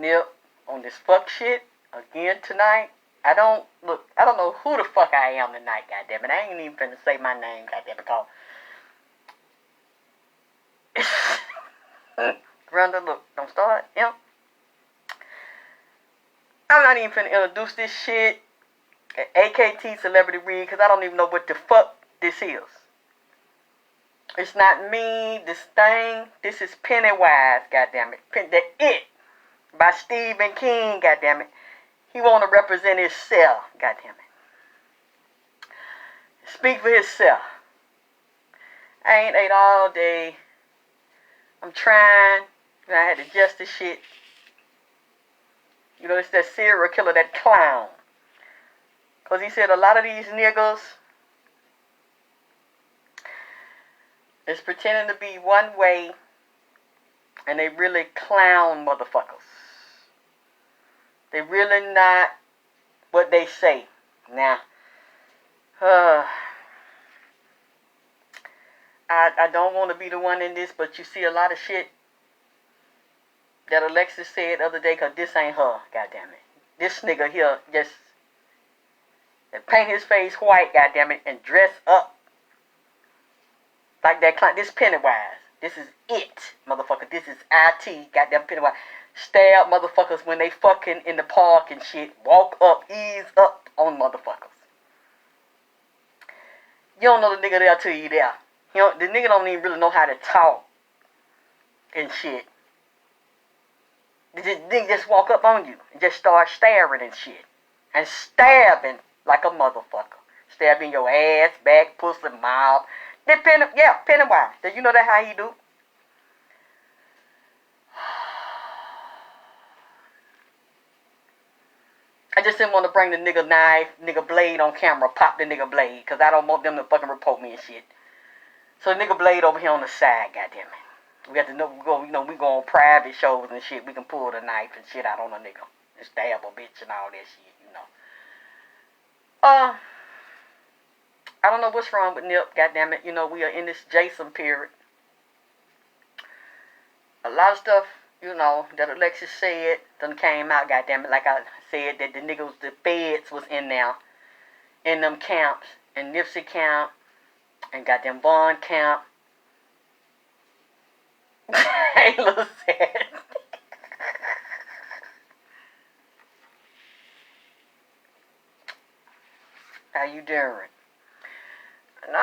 Nip, on this fuck shit again tonight. I don't know who the fuck I am tonight, goddammit. I ain't even finna say my name, goddammit, because Rhonda, look, don't start, I'm not even finna introduce this shit AKT Celebrity Read, because I don't even know what the fuck this is. It's not me, this thing. This is Pennywise, goddammit. The It by Stephen King, goddammit. He want to represent himself, goddammit. Speak for himself. I ain't ate all day. I'm trying. I had to adjust this shit. You know, it's that serial killer, that clown. Because he said a lot of these niggas is pretending to be one way, and they really clown motherfuckers. They really not what they say. Now, I don't want to be the one in this, but you see a lot of shit that Alexis said the other day, because this ain't her, goddammit. This nigga here just paint his face white, goddammit, and dress up like that client. This Pennywise. This is it, motherfucker. This is IT, goddamn Pennywise. Stab motherfuckers when they fucking in the park and shit. Walk up, ease up on motherfuckers. You don't know the nigga there till you there. The nigga don't even really know how to talk and shit. The nigga just walk up on you and just start staring and shit. And stabbing like a motherfucker. Stabbing your ass, back, pussy, mouth. Pennywise. Do you know that how he do? I just didn't want to bring the nigga knife, nigga blade on camera, pop the nigga blade, because I don't want them to fucking report me and shit. So nigga blade over here on the side, goddammit. We got to know, we go on private shows and shit, we can pull the knife and shit out on a nigga. And stab a bitch and all that shit, I don't know what's wrong with Nip, goddammit. We are in this Jason period. A lot of stuff, that Alexis said done came out, goddammit. Like I said, that the niggas, the feds was in there, in them camps, in Nipsey camp, and goddamn Vaughn camp. Hey, little sad. How you doing? And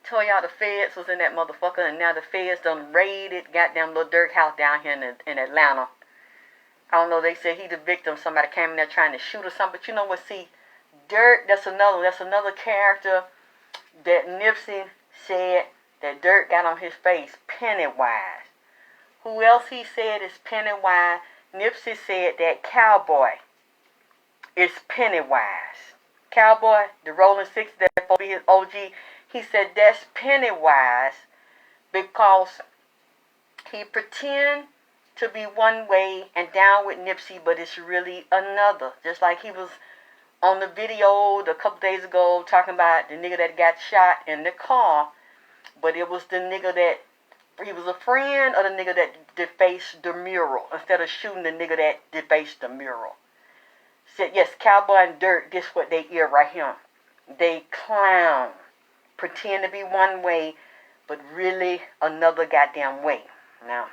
told y'all the feds was in that motherfucker, and now the feds done raided goddamn Lil Durk house down here in Atlanta. I don't know, they said he the victim. Somebody came in there trying to shoot or something. But you know what, see, Durk, that's another character that Nipsey said that Durk got on his face, Pennywise. Who else he said is Pennywise? Nipsey said that Cowboy is Pennywise. Cowboy, the Rolling Six, that supposed to be his OG, he said that's Pennywise because he pretend to be one way and down with Nipsey, but it's really another. Just like he was on the video a couple days ago talking about the nigga that got shot in the car, but it was the nigga that, he was a friend of the nigga that defaced the mural instead of shooting the nigga that defaced the mural. Said, yes, Cowboy and Durk, this what they hear right here. They clown. Pretend to be one way, but really another goddamn way. Now,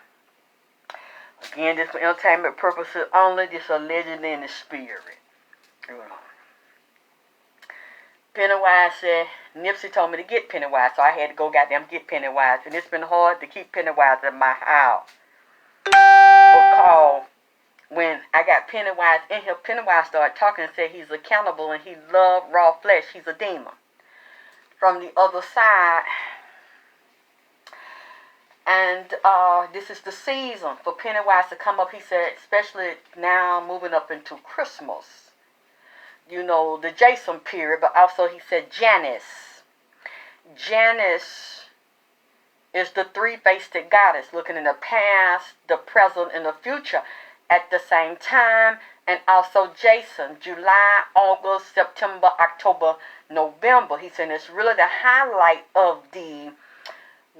again, this for entertainment purposes only. This allegedly in the spirit. Pennywise said, Nipsey told me to get Pennywise, so I had to go goddamn get Pennywise. And it's been hard to keep Pennywise in my house. Because when I got Pennywise in here, Pennywise started talking and said he's a cannibal and he loved raw flesh. He's a demon. From the other side. And this is the season for Pennywise to come up. He said, especially now moving up into Christmas. The Jason period, but also he said Janice. Janice is the three-faced goddess looking in the past, the present, and the future at the same time. And also Jason, July, August, September, October, November. He said it's really the highlight of the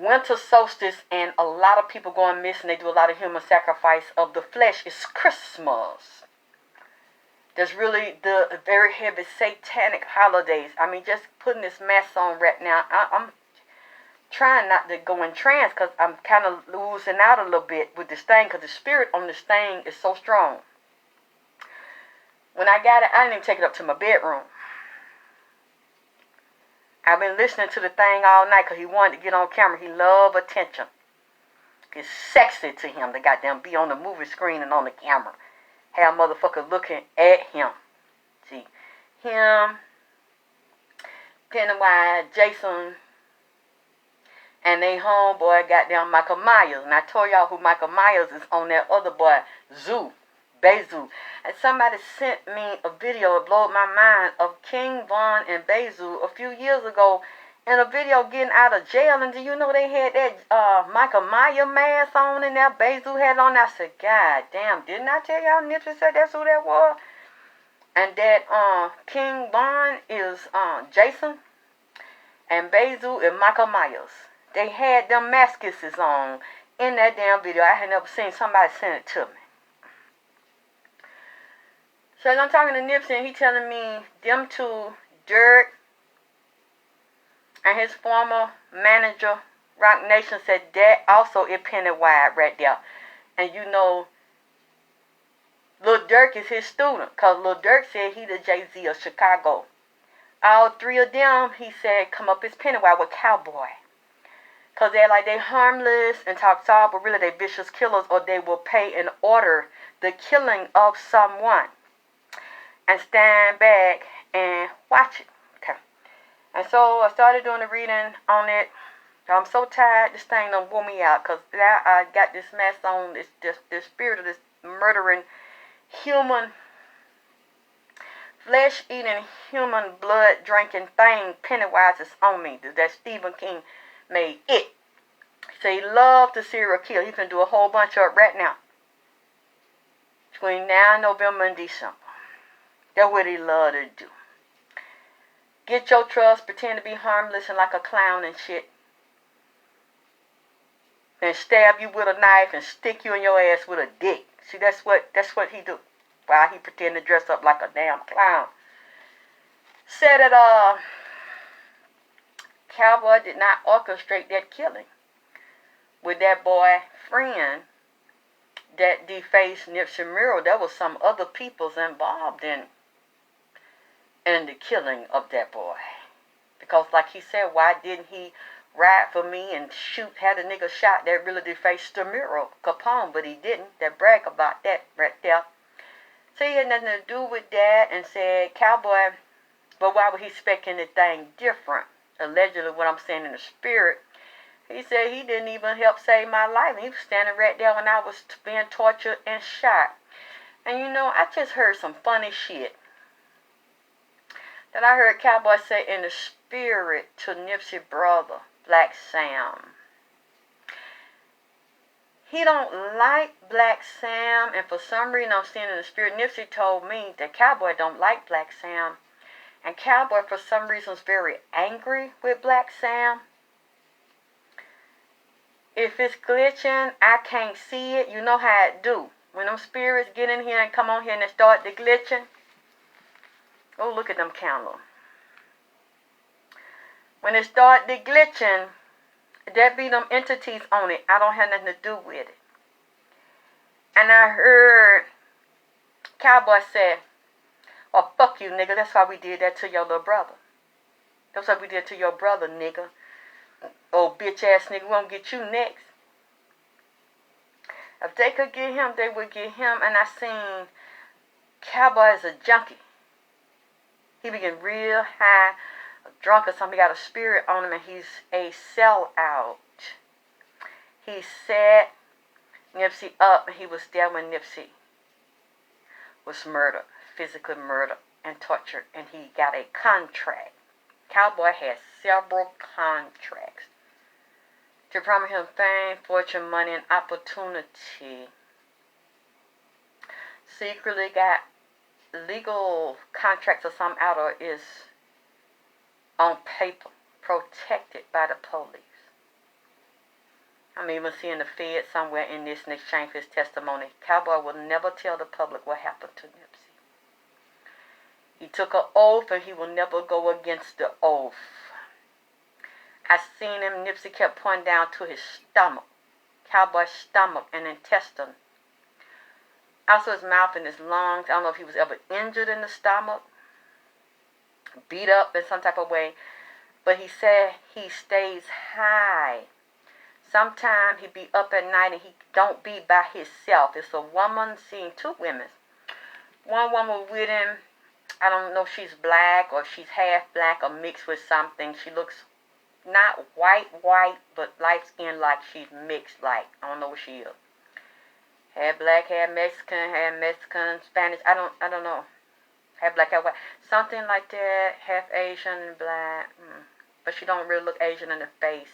winter solstice and a lot of people going missing. They do a lot of human sacrifice of the flesh. It's Christmas. There's really the very heavy satanic holidays. I mean, just putting this mask on right now, I'm trying not to go in trance because I'm kind of losing out a little bit with this thing because the spirit on this thing is so strong. When I got it, I didn't even take it up to my bedroom. I've been listening to the thing all night because he wanted to get on camera. He loved attention. It's sexy to him to goddamn be on the movie screen and on the camera. Have motherfucker looking at him. See, him, Pennywise, Jason, and they homeboy goddamn Michael Myers. And I told y'all who Michael Myers is on that other boy, Bezu. And somebody sent me a video, it blew my mind, of King Von and Bezu a few years ago in a video getting out of jail. And do you know they had that Michael Myers mask on and that Bezu had on? I said, God damn, didn't I tell y'all Nipsey said that's who that was? And that King Von is Jason and Bezu is Michael Myers. They had them masks on in that damn video. I had never seen somebody send it to me. So I'm talking to Nipsey and he telling me them two, Dirk and his former manager, Rock Nation, said that also is Pennywise right there. And you know, Lil Durk is his student because Lil Durk said he the Jay-Z of Chicago. All three of them, he said, come up as Pennywise with Cowboy. Because they're like they harmless and talk soft, but really they vicious killers, or they will pay and order the killing of someone. And stand back and watch it. Okay. And so I started doing the reading on it. I'm so tired. This thing done wore me out. Because now I got this mess on. This spirit of this murdering human, flesh-eating, human blood-drinking thing. Pennywise is on me. That Stephen King made it. So he loved to serial kill. He can do a whole bunch of it right now. Between now and November and December. That's what he love to do. Get your trust, pretend to be harmless and like a clown and shit. And stab you with a knife and stick you in your ass with a dick. See, that's what he do. While he pretend to dress up like a damn clown. Said that Cowboy did not orchestrate that killing with that boy friend that defaced Nipsey Hussle. There was some other peoples involved in the killing of that boy. Because like he said, why didn't he ride for me and had a nigga shot that really defaced Stamiro Capone, but he didn't. That brag about that right there. So he had nothing to do with that and said, Cowboy, but why would he expect anything different? Allegedly what I'm saying in the spirit. He said he didn't even help save my life. He was standing right there when I was being tortured and shot. And you know, I just heard some funny shit that I heard Cowboy say in the spirit to Nipsey brother, Black Sam. He don't like Black Sam, and for some reason I'm seeing in the spirit, Nipsey told me that Cowboy don't like Black Sam. And Cowboy for some reason is very angry with Black Sam. If it's glitching, I can't see it. You know how it do. When them spirits get in here and come on here and they start the glitching. Oh, look at them candles. When it start the glitching, that be them entities on it. I don't have nothing to do with it. And I heard Cowboy say, oh, fuck you, nigga. That's why we did that to your little brother. That's what we did to your brother, nigga. Oh, bitch ass nigga, we gonna get you next. If they could get him, they would get him. And I seen Cowboy as a junkie. He be getting real high, drunk or something. He got a spirit on him and he's a sellout. He set Nipsey up and he was there when Nipsey was murdered, physically murdered and tortured. And he got a contract. Cowboy has several contracts to promise him fame, fortune, money, and opportunity. Secretly got legal contracts or some out or is on paper, protected by the police. I'm even seeing the Fed somewhere in this in exchange for his testimony. Cowboy will never tell the public what happened to Nipsey. He took an oath and he will never go against the oath. I seen him, Nipsey kept pointing down to his stomach. Cowboy's stomach and intestine. Also his mouth and his lungs. I don't know if he was ever injured in the stomach, beat up in some type of way. But he said he stays high. Sometimes he be up at night and he don't be by himself. It's a woman seeing two women. One woman with him, I don't know if she's black or she's half black or mixed with something. She looks not white, but light skin like she's mixed like. I don't know what she is. Half black, half Mexican, Spanish. I don't know. Half black, half white. Something like that. Half Asian and black. But she don't really look Asian in the face.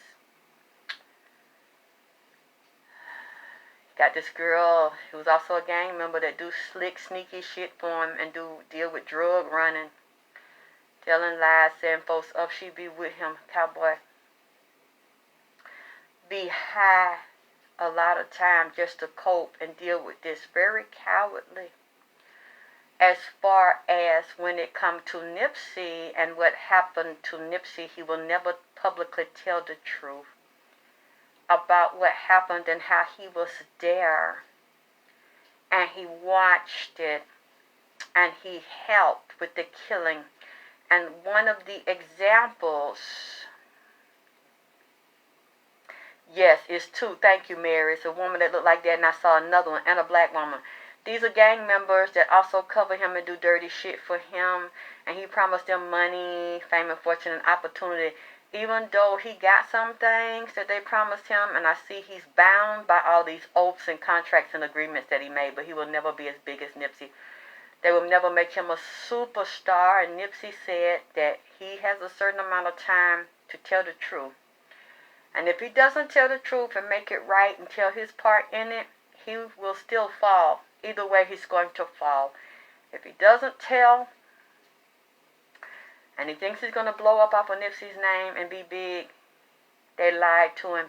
Got this girl who's also a gang member that do slick, sneaky shit for him and deal with drug running. Telling lies, saying folks up, she be with him. Cowboy be high a lot of times just to cope and deal with this. Very cowardly. As far as when it comes to Nipsey and what happened to Nipsey, he will never publicly tell the truth about what happened and how he was there and he watched it and he helped with the killing. And one of the examples, yes, is two. Thank you, Mary. It's a woman that looked like that, and I saw another one, and a black woman. These are gang members that also cover him and do dirty shit for him, and he promised them money, fame, and fortune, and opportunity. Even though he got some things that they promised him, and I see he's bound by all these oaths and contracts and agreements that he made, but he will never be as big as Nipsey. They will never make him a superstar, and Nipsey said that he has a certain amount of time to tell the truth. And if he doesn't tell the truth and make it right and tell his part in it, he will still fall. Either way, he's going to fall. If he doesn't tell, and he thinks he's going to blow up off of Nipsey's name and be big, they lied to him.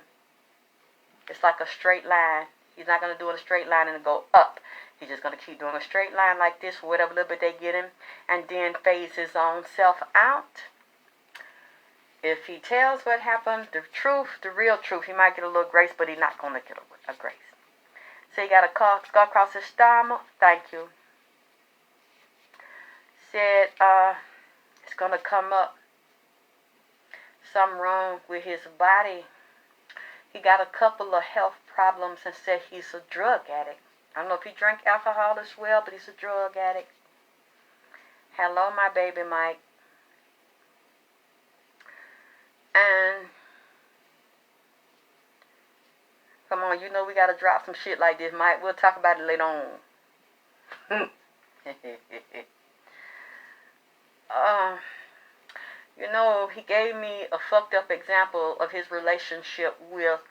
It's like a straight line. He's not going to do it a straight line and go up. He's just going to keep doing a straight line like this, whatever little bit they get him, and then phase his own self out. If he tells what happened, the truth, the real truth, he might get a little grace, but he's not going to get a grace. So he got a scar across his stomach. Thank you. Said it's going to come up. Something wrong with his body. He got a couple of health problems and said he's a drug addict. I don't know if he drank alcohol as well, but he's a drug addict. Hello, my baby Mike. And come on, you know we gotta drop some shit like this, Mike. We'll talk about it later on. You know, he gave me a fucked up example of his relationship with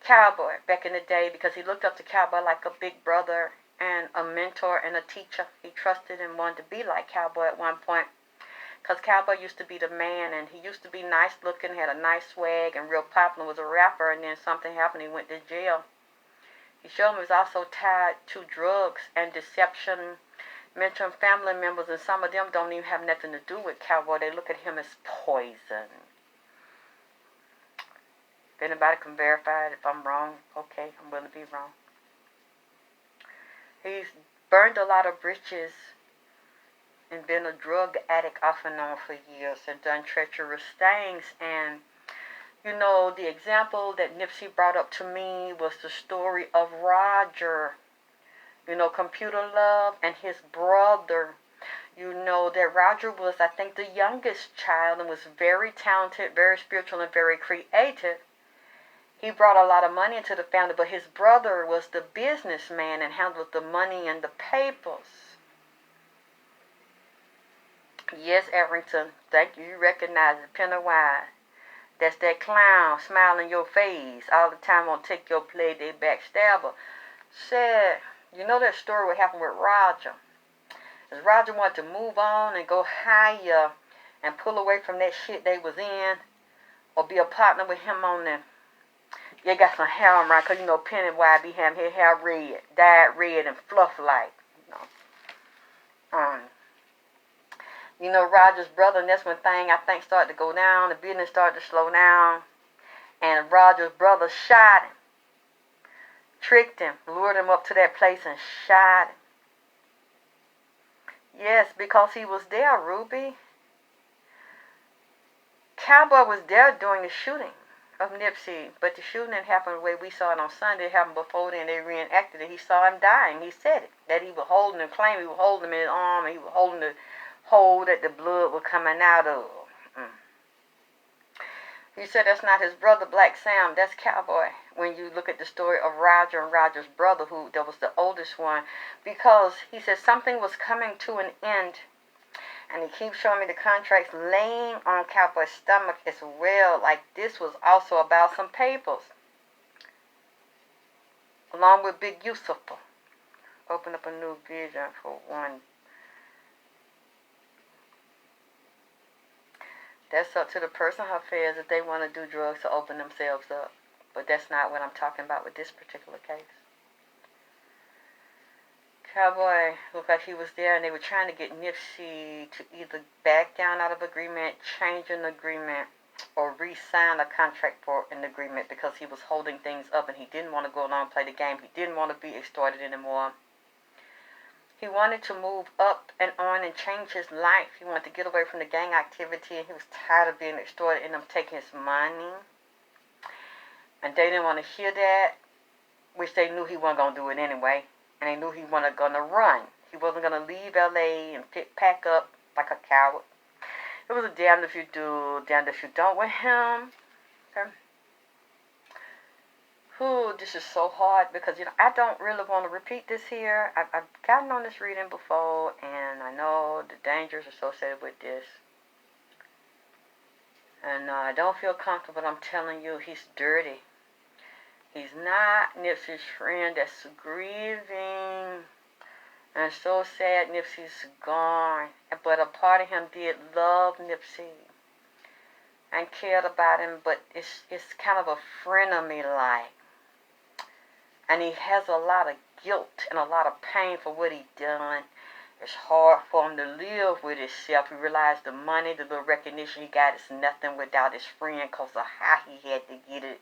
Cowboy back in the day, because he looked up to Cowboy like a big brother and a mentor and a teacher. He trusted and wanted to be like Cowboy at one point, because Cowboy used to be the man, and he used to be nice looking, had a nice swag, and real popular, was a rapper, and then something happened, he went to jail. He showed him he was also tied to drugs and deception, mentoring family members, and some of them don't even have nothing to do with Cowboy. They look at him as poison. If anybody can verify it, if I'm wrong, okay, I'm willing to be wrong. He's burned a lot of bridges and been a drug addict off and on for years and done treacherous things. And, you know, the example that Nipsey brought up to me was the story of Roger, you know, Computer Love, and his brother. You know that Roger was, I think, the youngest child and was very talented, very spiritual, and very creative. He brought a lot of money into the family, but his brother was the businessman and handled the money and the papers. Yes, Arrington, thank you. You recognize it, Pennywise. That's that clown smiling your face all the time on Take Your Play, they backstabber. Said, you know that story what happened with Roger. As Roger wanted to move on and go higher and pull away from that shit they was in, or be a partner with him on the You got some hair on right, because you know Pennywise be having his hair red, dyed red and fluff like. You know, Roger's brother, and that's when thing I think started to go down. The business started to slow down. And Roger's brother shot him, tricked him, lured him up to that place and shot him. Yes, because he was there, Ruby. Cowboy was there during the shooting of Nipsey, but the shooting didn't happen the way we saw it on Sunday. It happened before then. They reenacted it. He saw him dying. He said it, that he was holding him, claimed he was holding him in his arm, and he was holding the hole that the blood was coming out of. He said that's not his brother, Black Sam. That's Cowboy. When you look at the story of Roger and Roger's brother, who that was the oldest one, because he said something was coming to an end. And he keeps showing me the contracts laying on Cowboy's stomach as well. Like this was also about some papers. Along with Big Yusufa. Open up a new vision for one. That's up to the person, her affairs, if they want to do drugs to open themselves up. But that's not what I'm talking about with this particular case. Cowboy looked like he was there, and they were trying to get Nipsey to either back down out of agreement, change an agreement, or re-sign a contract for an agreement because he was holding things up and he didn't want to go along and play the game. He didn't want to be extorted anymore. He wanted to move up and on and change his life. He wanted to get away from the gang activity, and he was tired of being extorted and them taking his money. And they didn't want to hear that, which they knew he wasn't going to do it anyway. And they knew he wasn't going to run. He wasn't going to leave L.A. and pack up like a coward. It was a damned if you do, damned if you don't with him. Okay. Ooh, this is so hard because, you know, I don't really want to repeat this here. I've gotten on this reading before, and I know the dangers associated with this. And I don't feel comfortable, but I'm telling you, he's dirty. He's not Nipsey's friend that's grieving. And it's so sad Nipsey's gone. But a part of him did love Nipsey and cared about him, but it's kind of a frenemy like. And he has a lot of guilt and a lot of pain for what he done. It's hard for him to live with himself. He realized the money, the little recognition he got is nothing without his friend because of how he had to get it.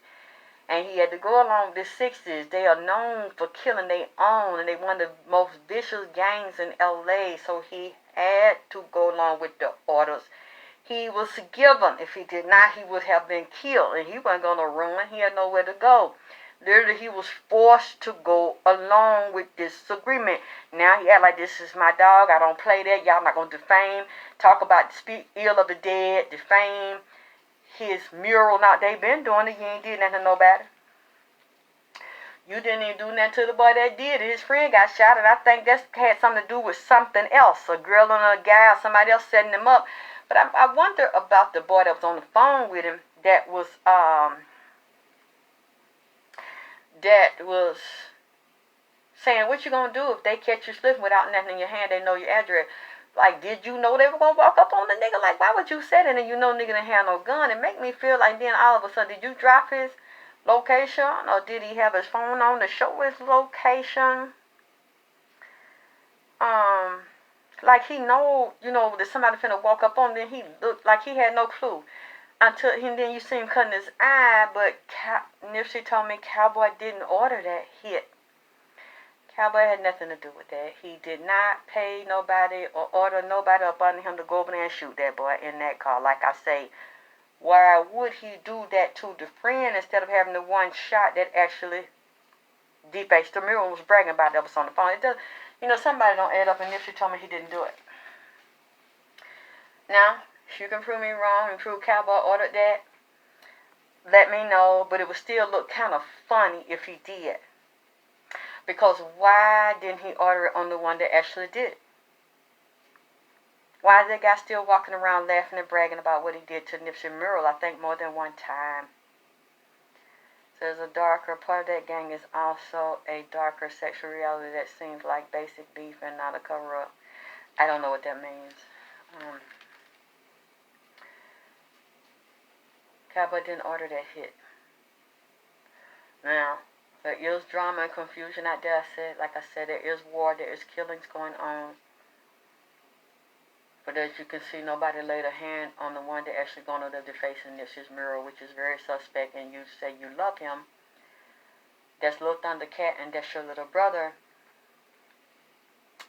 And he had to go along with the 60s. They are known for killing their own, and they one of the most vicious gangs in L.A., so he had to go along with the orders. He was given. If he did not, he would have been killed, and he wasn't going to run. He had nowhere to go. Literally, he was forced to go along with this agreement. Now he act like this is my dog. I don't play that. Y'all not going to defame, talk about, speak ill of the dead, defame his mural. Now, they been doing it. You ain't did nothing to nobody. You didn't even do nothing to the boy that did it. His friend got shot, and I think that had something to do with something else. A girl and a guy or somebody else setting him up. But I wonder about the boy that was on the phone with him that was saying, what you gonna do if they catch you slipping without nothing in your hand? They know your address. Like, did you know they were gonna walk up on the nigga? Like, why would you say that and you know nigga didn't have no gun? It make me feel like then all of a sudden, did you drop his location, or did he have his phone on to show his location? Like he know, you know, that somebody finna walk up on him. Then he looked like he had no clue until then you see him cutting his eye. But Nipsey told me Cowboy didn't order that hit. Cowboy had nothing to do with that. He did not pay nobody or order nobody up under him to go over there and shoot that boy in that car. Like I say, why would he do that to the friend instead of having the one shot that actually Deep-H Tamira was bragging about that was on the phone? It does, you know, somebody don't add up, and Nipsey told me he didn't do it. Now, if you can prove me wrong and prove Cowboy ordered that, let me know, but it would still look kind of funny if he did. Because why didn't he order it on the one that actually did it? Why is that guy still walking around laughing and bragging about what he did to Nipsey mural? I think more than one time. So there's a darker part of that gang is also a darker sexual reality that seems like basic beef and not a cover-up. I don't know what that means. Cowboy didn't order that hit. Now, there is drama and confusion out there. Like I said, there is war, there is killings going on. But as you can see, nobody laid a hand on the one that actually gone under the face in Nipsey's mirror, which is very suspect, and you say you love him. That's Lil Thundercat, and that's your little brother.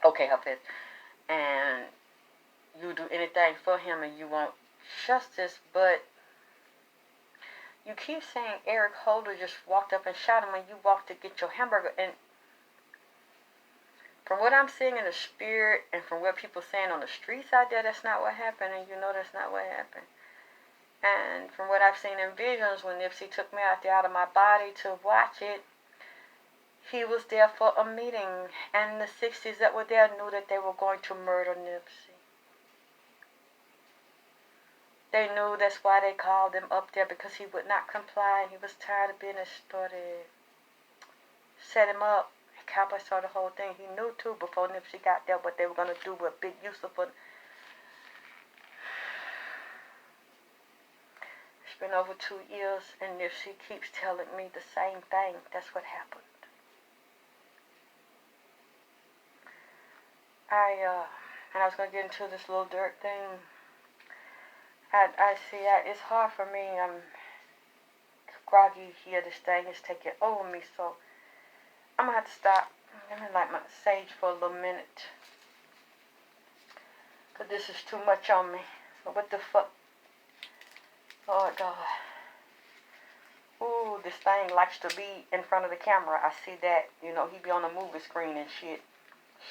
Okay, Hafiz. And you do anything for him and you want justice, but you keep saying Eric Holder just walked up and shot him when you walked to get your hamburger. And from what I'm seeing in the spirit and from what people saying on the streets out there, that's not what happened, and you know that's not what happened. And from what I've seen in visions, when Nipsey took me out of my body to watch it, he was there for a meeting, and the 60s that were there knew that they were going to murder Nipsey. They knew that's why they called him up there, because he would not comply, and he was tired of being extorted. Set him up. Cowboy saw the whole thing. He knew too before Nipsey got there what they were going to do with Big Yusuf. It's been over 2 years, and Nipsey keeps telling me the same thing. That's what happened. And I was going to get into this Lil Durk thing. I see it's hard for me. I'm groggy here. This thing is taking over me, so I'm going to have to stop. Let me light my sage for a little minute, because this is too much on me. What the fuck? Oh, God. Ooh, this thing likes to be in front of the camera. I see that. You know, he be on the movie screen and shit,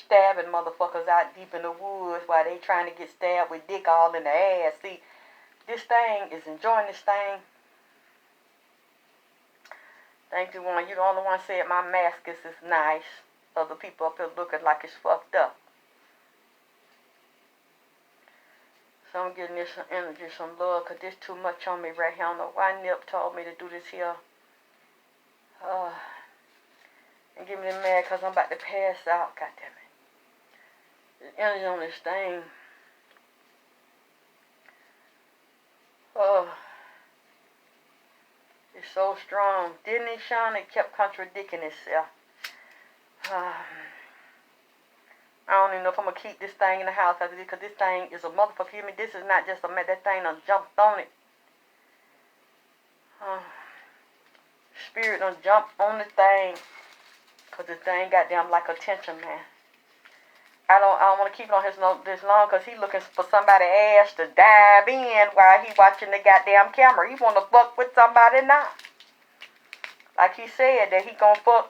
stabbing motherfuckers out deep in the woods while they trying to get stabbed with dick all in the ass. See, this thing is enjoying this thing. Thank you, one. You the only one said my mask is nice. Other people up here looking like it's fucked up. So I'm getting this some energy, some love, because there's too much on me right here. I don't know why Nip told me to do this here. And get me mad because I'm about to pass out. God damn it. There's energy on this thing. It's so strong. Didn't it, Sean? It kept contradicting itself. I don't even know if I'm going to keep this thing in the house after this, because this thing is a motherfucker. Hear me? This is not just a man. That thing done jumped on it. Spirit done jumped on the thing, because the thing goddamn like attention, man. I don't want to keep it on this long, because he looking for somebody ass to dive in while he watching the goddamn camera. He want to fuck with somebody now. Like he said that he gonna fuck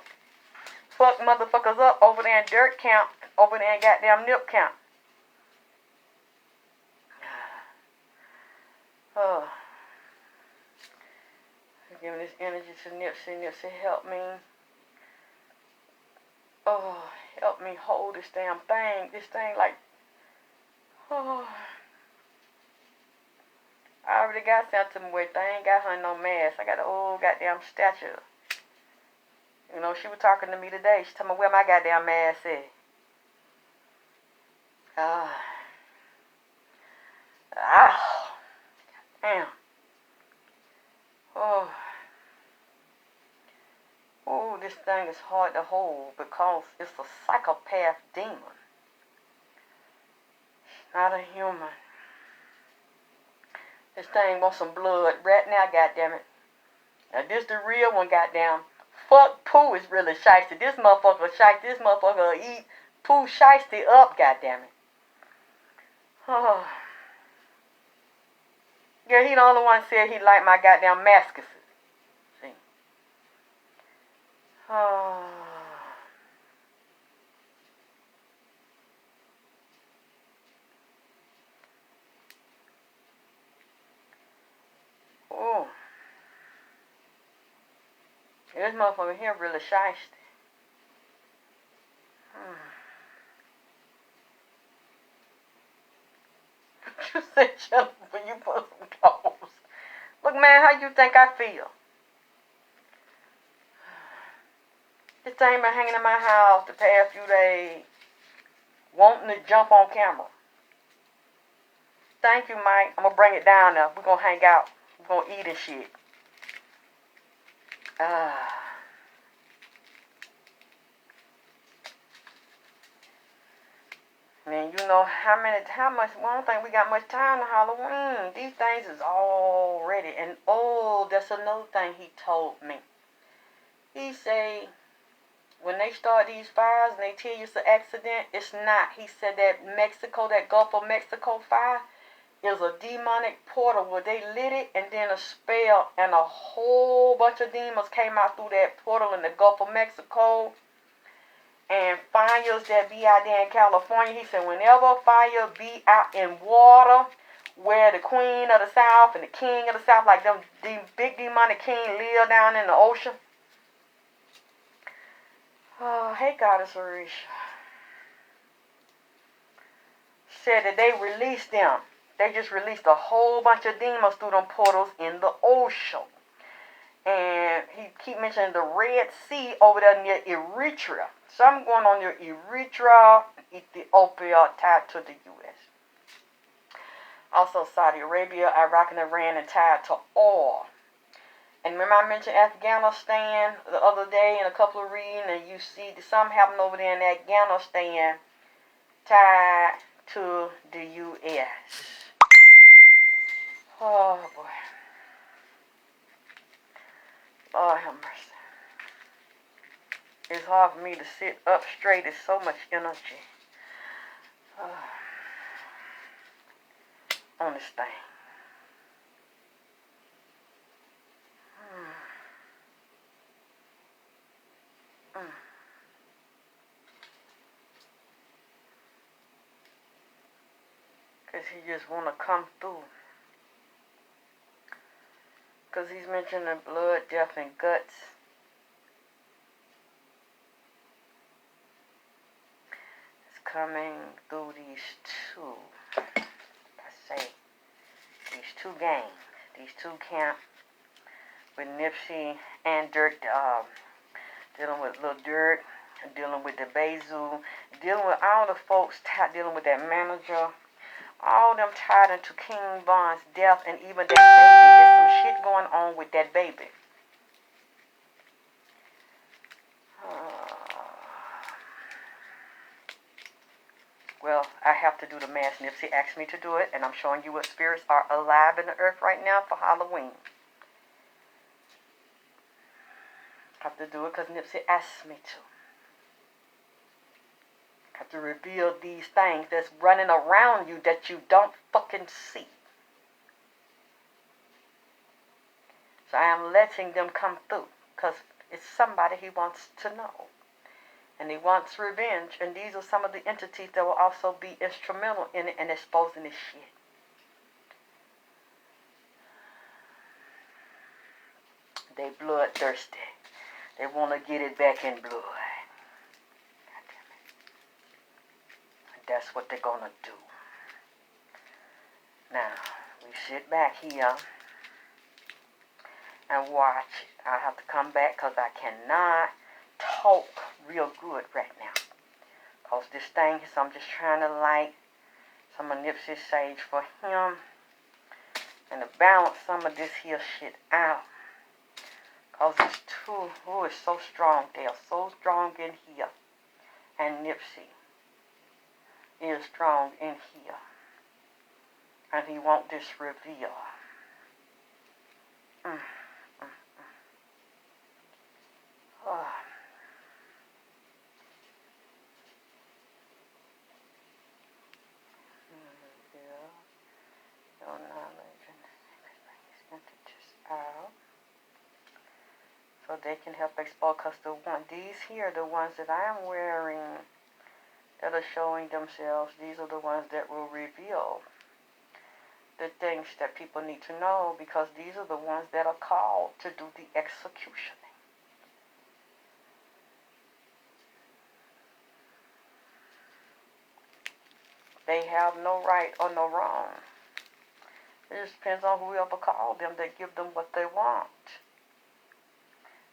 motherfuckers up over there in Dirt Camp, over there in goddamn Nip Camp. Giving this energy to Nipsey. Nipsey, help me. Help me hold this damn thing. This thing like, I already got something with it. I ain't got her no mask. I got an old goddamn statue. You know, she was talking to me today. She told me where my goddamn mask is. Damn. This thing is hard to hold because it's a psychopath demon. It's not a human. This thing wants some blood right now, goddammit. Now this the real one, goddamn. Fuck Pooh is really shiesty. This motherfucker shiesty. This motherfucker will eat Pooh shiesty up, goddammit. Yeah, he the only one said he liked my goddamn mascuses. See? This motherfucker here really shiesty. You said shut up when you put some clothes. Look, man, how you think I feel? This thing been hanging in my house the past few days, wanting to jump on camera. Thank you, Mike. I'm gonna bring it down now. We're gonna hang out. We're gonna eat and shit. And you know how much, well, I don't think we got much time to Halloween. These things is all ready. And oh, that's another thing he told me. He say, when they start these fires and they tell you it's an accident, it's not. He said that Mexico, that Gulf of Mexico fire, is a demonic portal where they lit it and then a spell and a whole bunch of demons came out through that portal in the Gulf of Mexico. And fires that be out there in California, he said whenever fire be out in water where the queen of the south and the king of the south, like them big demonic king, live down in the ocean. Oh, hey, Goddess Orisha. Said that they released them. They just released a whole bunch of demons through them portals in the ocean. And he keep mentioning the Red Sea over there near Eritrea. Something going on near Eritrea, Ethiopia, tied to the U.S. Also Saudi Arabia, Iraq, and Iran, and tied to oil. And remember I mentioned Afghanistan the other day in a couple of readings, and you see something happened over there in Afghanistan tied to the U.S. Oh, boy. Lord have mercy. It's hard for me to sit up straight. It's so much energy on this thing. Because he just want to come through. Because he's mentioning blood, death, and guts. It's coming through these two, these two gangs, these two camps, with Nipsey and Durk, dealing with Lil Durk, dealing with the Bezu, dealing with all the folks, dealing with that manager, all of them tied into King Von's death, and even that baby. There's some shit going on with that baby. Well, I have to do the mass. Nipsey asked me to do it, and I'm showing you what spirits are alive in the earth right now for Halloween. I have to do it because Nipsey asked me to. I have to reveal these things that's running around you that you don't fucking see. So I am letting them come through because it's somebody he wants to know. And he wants revenge. And these are some of the entities that will also be instrumental in it and exposing this shit. They bloodthirsty. They want to get it back in blood. God damn it. And that's what they're going to do. Now, we sit back here and watch it. I have to come back because I cannot talk real good right now. Because this thing is, I'm just trying to light some of Nipsey's sage for him and to balance some of this here shit out. Because it's too, oh, it's so strong. They are so strong in here. And Nipsey is strong in here. And he wants this reveal. Oh. Your knowledge and entities out. So they can help expose, because these here, the ones that I am wearing that are showing themselves, these are the ones that will reveal the things that people need to know, because these are the ones that are called to do the execution. They have no right or no wrong. It just depends on whoever called them that give them what they want.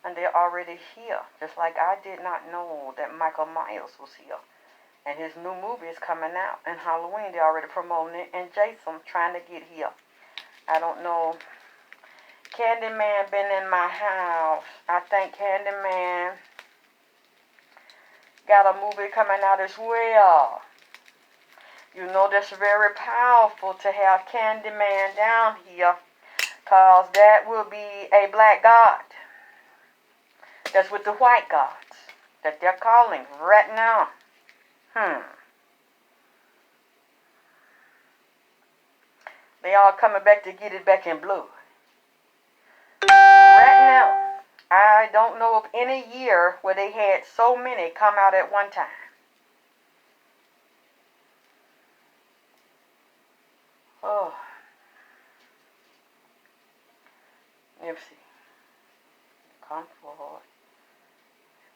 And they're already here. Just like I did not know that Michael Myers was here. And his new movie is coming out. And Halloween, they're already promoting it. And Jason trying to get here. I don't know. Candyman been in my house. I think Candyman got a movie coming out as well. You know that's very powerful to have Candyman down here, cause that will be a black god. That's with the white gods that they're calling right now. They all coming back to get it back in blood. Right now, I don't know of any year where they had so many come out at one time. Oh, Nipsey, come forward.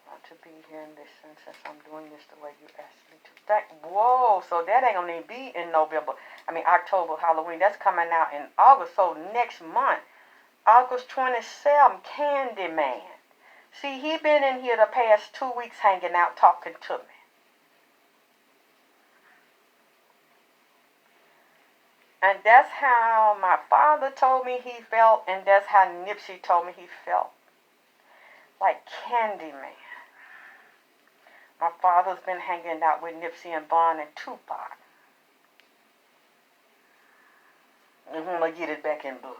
I want to be here and listen since I'm doing this the way you asked me to. Whoa, so that ain't gonna even be in November. October, Halloween. That's coming out in August. So next month, August 27th, Candyman. See, he been in here the past 2 weeks hanging out talking to me. And that's how my father told me he felt, and that's how Nipsey told me he felt. Like Candyman. My father's been hanging out with Nipsey and Von and Tupac. And want to get it back in blood.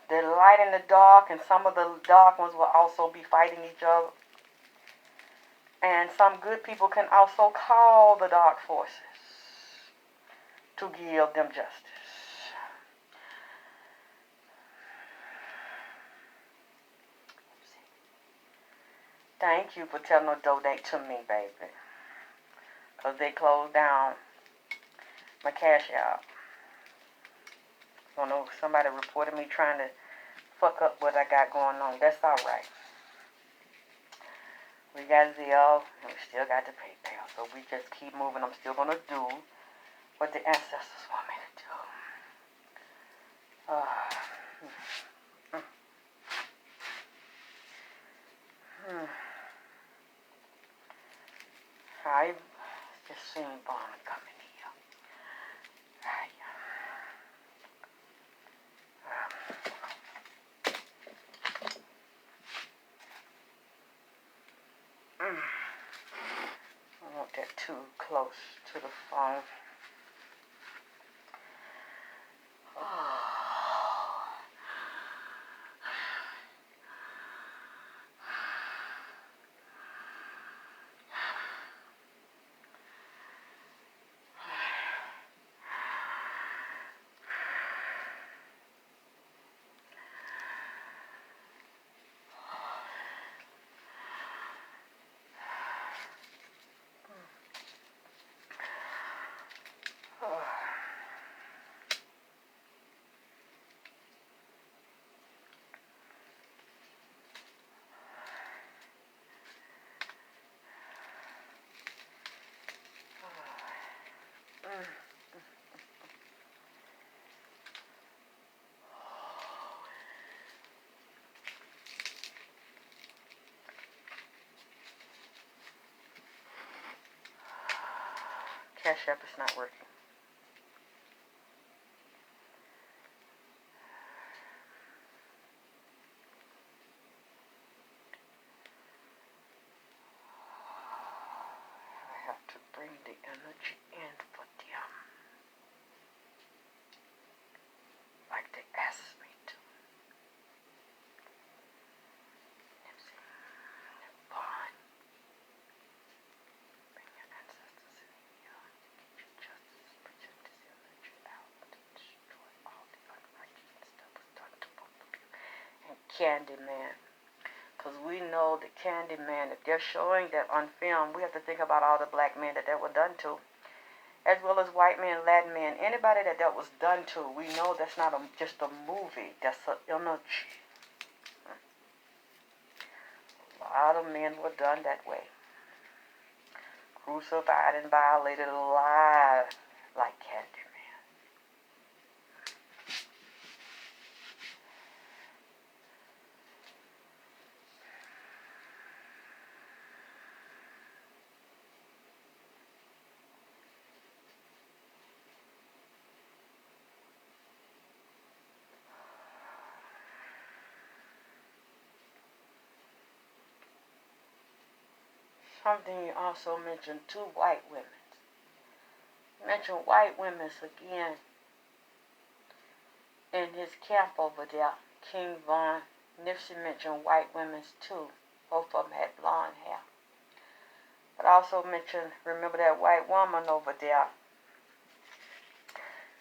The light and the dark, and some of the dark ones will also be fighting each other. And some good people can also call the dark forces to give them justice. Thank you for telling them to donate to me, baby. Because they closed down my cash out. I don't know, somebody reported me trying to fuck up what I got going on. That's all right. We got Zelle, and we still got the PayPal. So we just keep moving. I'm still going to do what the ancestors want me to do. I just seen Bond coming here. I don't want that too close to the phone. Cash App is not working. I have to bring the energy in for them. Like they asked me to. Nipsey, Vaughn, bring your ancestors in here. Get your justice, project this energy out to destroy all the unrighteousness that was done to both of you. And Candyman. Because we know the Candyman, if they're showing that on film, we have to think about all the black men that were done to. As well as white men, Latin men, anybody that was done to, we know that's not just a movie, that's an energy. A lot of men were done that way. Crucified and violated alive like Candyman. Something you also mentioned, 2 white women. Mention white women again in his camp over there. King Von Nipsey mentioned white women too. Both of them had blonde hair. But also mentioned, remember that white woman over there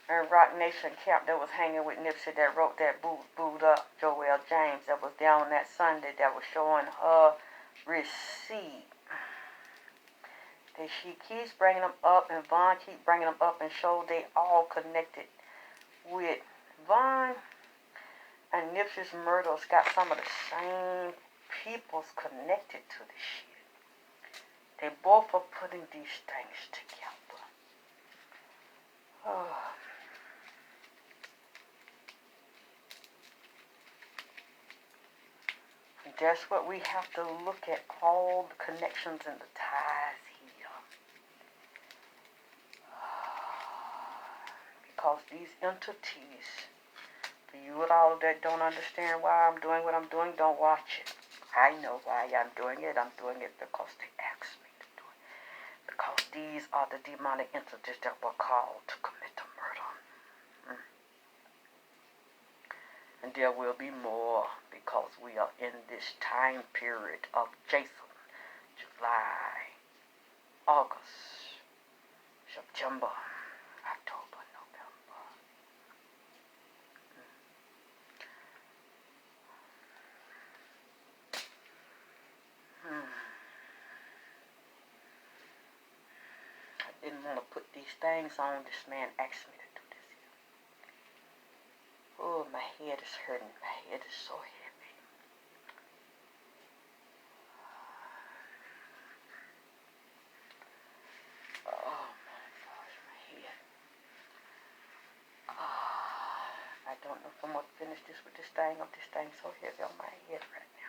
in Rock Nation camp that was hanging with Nipsey that wrote that booed up Joelle James that was down that Sunday that was showing her receipt. That she keeps bringing them up and Von keeps bringing them up and show they all connected with Von and Nipsey's murders got some of the same peoples connected to the shit. They both are putting these things together. Oh. That's what we have to look at, all the connections and the ties here. Because these entities, for you and all that don't understand why I'm doing what I'm doing, don't watch it. I know why I'm doing it. I'm doing it because they asked me to do it. Because these are the demonic entities that were called to commit the murder. And there will be more because we are in this time period of Jason, July, August, September, October, November. I didn't want to put these things on. This man asked me to do this. Oh, my head is hurting. My head is so heavy. Oh my gosh, my head. I don't know if I'm going to finish this with this thing or this thing's so heavy on my head right now.